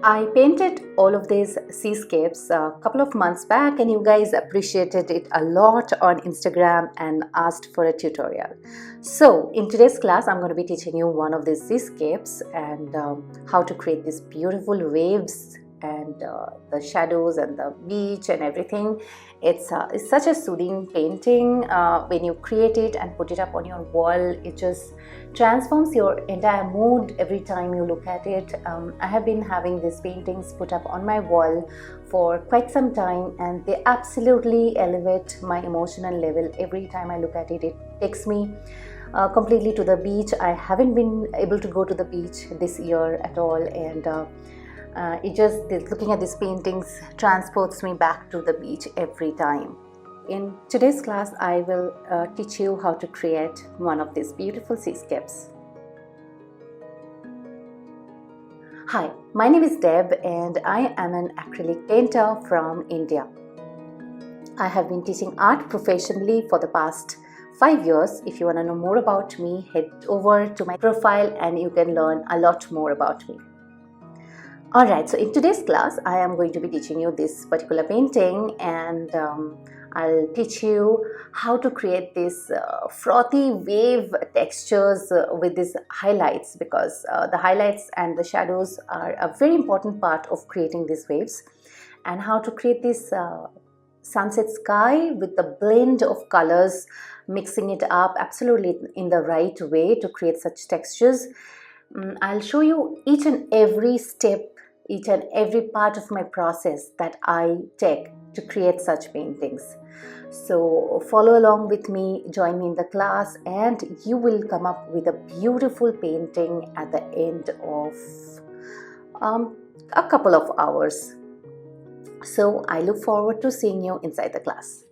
I painted all of these seascapes a couple of months back, and you guys appreciated it a lot on Instagram and asked for a tutorial. So in today's class, I'm going to be teaching you one of these seascapes and how to create these beautiful waves and the shadows and the beach and everything. It's such a soothing painting. When you create it and put it up on your wall, it just transforms your entire mood every time you look at it. I have been having these paintings put up on my wall for quite some time, and they absolutely elevate my emotional level every time I look at it. It takes me completely to the beach. I haven't been able to go to the beach this year at all, and looking at these paintings transports me back to the beach every time. In today's class, I will teach you how to create one of these beautiful seascapes. Hi, my name is Deb and I am an acrylic painter from India. I have been teaching art professionally for the past 5 years. If you want to know more about me, head over to my profile and you can learn a lot more about me. Alright, so in today's class, I am going to be teaching you this particular painting, and I'll teach you how to create these frothy wave textures with these highlights, because the highlights and the shadows are a very important part of creating these waves, and how to create this sunset sky with the blend of colors, mixing it up absolutely in the right way to create such textures. I'll show you each and every step, each and every part of my process that I take to create such paintings. So follow along with me, join me in the class, and you will come up with a beautiful painting at the end of a couple of hours. So I look forward to seeing you inside the class.